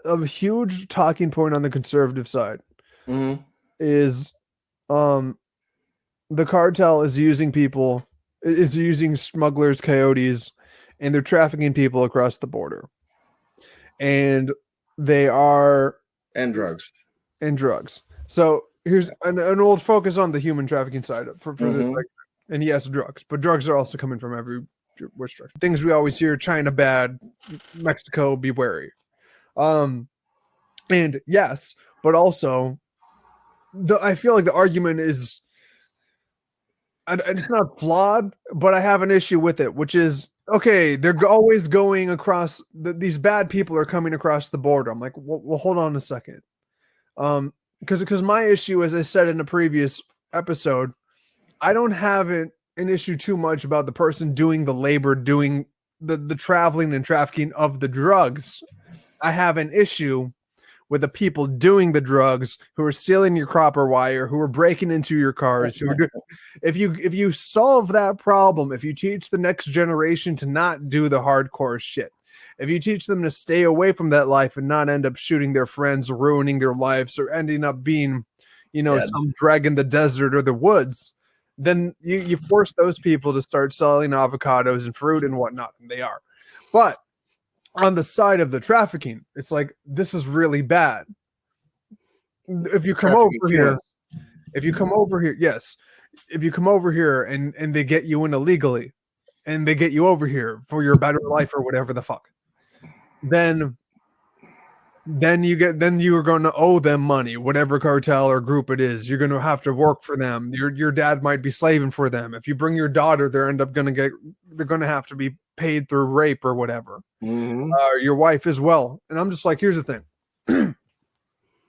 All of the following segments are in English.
A huge talking point on the conservative side is the cartel is using smugglers, coyotes, and they're trafficking people across the border. And they are and drugs. So here's an old focus on the human trafficking side for the and yes, drugs, but drugs are also coming from every which direction. Things we always hear: China bad, Mexico be wary. And yes, but also I feel like the argument is it's not flawed, but I have an issue with it, which is okay. They're always going across. These bad people are coming across the border. I'm like, well, hold on a second. Because my issue, as I said in a previous episode, I don't have an issue too much about the person doing the labor, doing the traveling and trafficking of the drugs. I have an issue with the people doing the drugs who are stealing your copper wire, who are breaking into your cars. If you solve that problem, if you teach the next generation to not do the hardcore shit, if you teach them to stay away from that life and not end up shooting their friends, ruining their lives, or ending up being, some drag in the desert or the woods, then you force those people to start selling avocados and fruit and whatnot, and they are. But on the side of the trafficking, it's like, this is really bad. If you come over here, yes, if you come over here and they get you in illegally, and they get you over here for your better life or whatever the fuck, then you are going to owe them money, whatever cartel or group it is. You're going to have to work for them. Your dad might be slaving for them. If you bring your daughter, they're going to have to be paid through rape or whatever. Your wife as well. And I'm just like, here's the thing.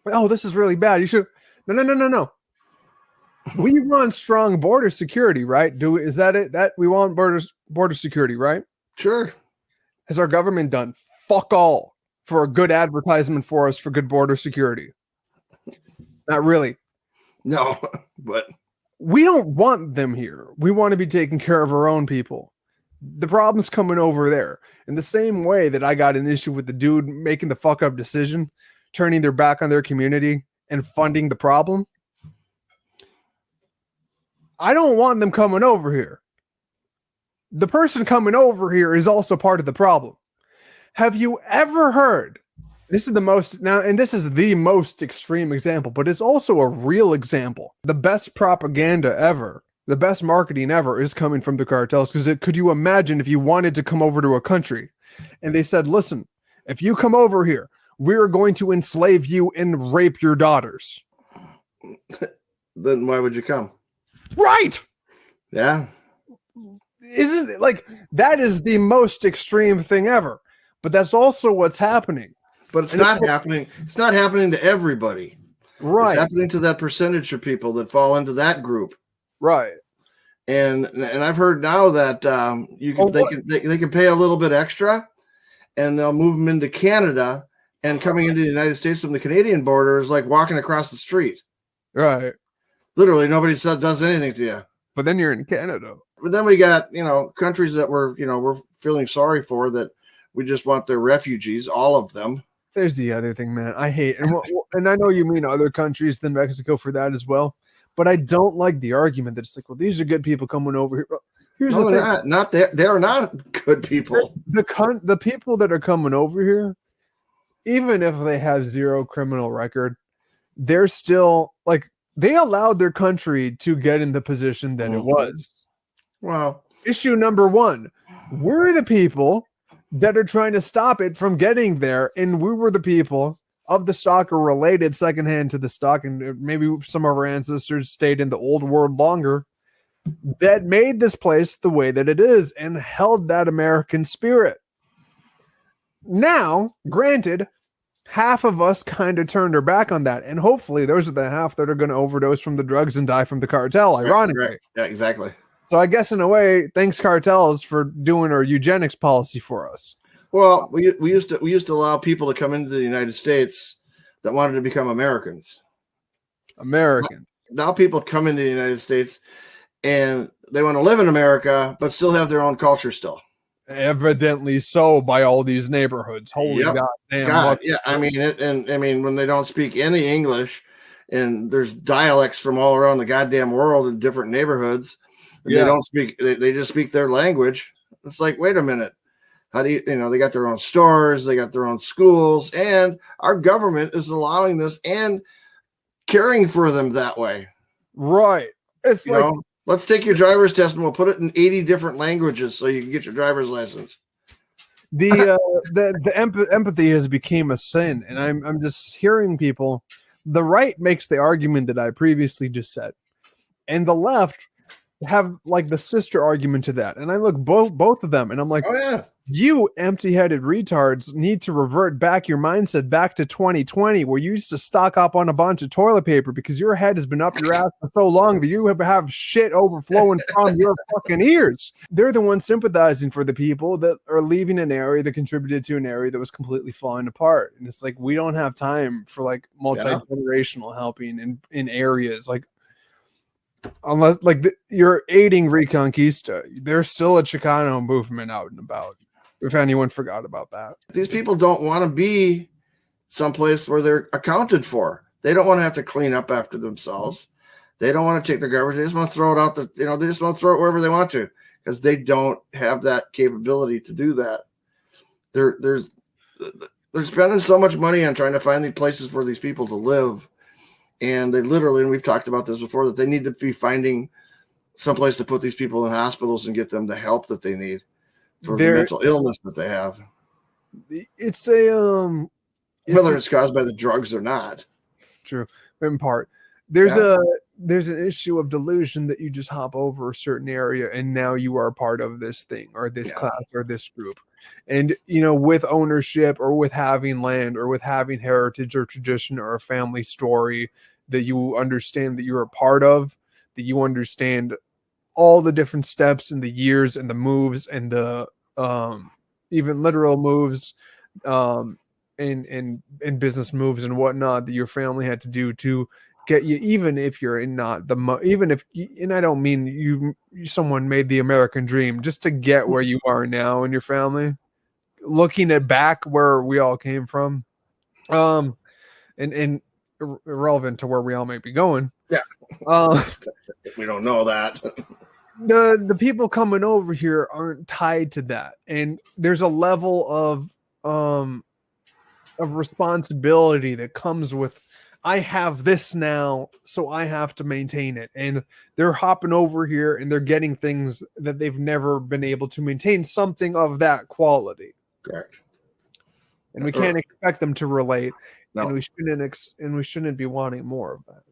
Oh, this is really bad. You should no. We want strong border security, right? Is that it? That we want border security, right? Sure. Has our government done fuck all for a good advertisement for us for good border security? Not really. No, but we don't want them here. We want to be taking care of our own people. The problem's coming over there. In the same way that I got an issue with the dude making the fuck up decision, turning their back on their community and funding the problem, I don't want them coming over here. The person coming over here is also part of the problem. Have you ever heard? This is the most extreme example, but it's also a real example. The best propaganda ever, the best marketing ever is coming from the cartels. Because could you imagine if you wanted to come over to a country and they said, listen, if you come over here, we're going to enslave you and rape your daughters. Then why would you come? Right. Yeah. Isn't it like that is the most extreme thing ever? But that's also what's happening. But it's not happening. It's not happening to everybody. Right. It's happening to that percentage of people that fall into that group. Right. And I've heard now that they can pay a little bit extra, and they'll move them into Canada. And coming into the United States from the Canadian border is like walking across the street. Right. Literally, nobody does anything to you. But then you're in Canada. But then we got, countries that we're feeling sorry for, that we just want their refugees, all of them. There's the other thing, man. I hate, and I know you mean other countries than Mexico for that as well, but I don't like the argument that it's like, well, these are good people coming over here. Here's the thing. They're not good people. The people that are coming over here, even if they have zero criminal record, they're still like, they allowed their country to get in the position that it was. Well, issue number one, we're the people that are trying to stop it from getting there. And we were the people of the stock or related secondhand to the stock. And maybe some of our ancestors stayed in the old world longer, that made this place the way that it is and held that American spirit. Now, granted, half of us kind of turned our back on that. And hopefully those are the half that are going to overdose from the drugs and die from the cartel, ironically. Right. Yeah, exactly. So I guess in a way, thanks cartels for doing our eugenics policy for us. Well, we used to allow people to come into the United States that wanted to become Americans. Now people come into the United States and they want to live in America, but still have their own culture still. Evidently so by all these neighborhoods. Holy Yep. goddamn! God, What? yeah. I mean it, and I mean when they don't speak any English, and there's dialects from all around the goddamn world in different neighborhoods, and they Yeah. don't speak. They just speak their language. It's like, wait a minute. How do you know? They got their own stores, they got their own schools, and our government is allowing this and caring for them that way. Right. It's You like know, let's take your driver's test and we'll put it in 80 different languages so you can get your driver's license. the empathy has become a sin, and I'm just hearing people. The right makes the argument that I previously just said, and the left have like the sister argument to that. And I look both of them, and I'm like, Oh yeah. you empty-headed retards need to revert back your mindset back to 2020, where you used to stock up on a bunch of toilet paper because your head has been up your ass for so long that you have shit overflowing from your fucking ears. They're the ones sympathizing for the people that are leaving an area that contributed to an area that was completely falling apart. And it's like, we don't have time for like multi-generational helping in areas like, unless like you're aiding Reconquista, there's still a Chicano movement out and about. If anyone forgot about that. These people don't want to be someplace where they're accounted for. They don't want to have to clean up after themselves. They don't want to take their garbage. They just want to throw it out. They just want to throw it wherever they want to because they don't have that capability to do that. They're spending so much money on trying to find these places for these people to live. And they literally, and we've talked about this before, that they need to be finding someplace to put these people in hospitals and get them the help that they need for the mental illness that they have. It's a whether it's caused by the drugs or not. True, in part. There's an issue of delusion that you just hop over a certain area and now you are part of this thing or this class or this group. And with ownership or with having land or with having heritage or tradition or a family story that you understand that you're a part of, that you understand all the different steps and the years and the moves and the even literal moves and business moves and whatnot that your family had to do to get you, even if you're in not the even if, and I don't mean you someone made the American dream, just to get where you are now in your family, looking at back where we all came from, and irrelevant to where we all may be going. We don't know that. The people coming over here aren't tied to that, and there's a level of responsibility that comes with, I have this now, so I have to maintain it. And they're hopping over here and they're getting things that they've never been able to maintain, something of that quality. Correct. And we can't expect them to relate. No. And we shouldn't be wanting more of that.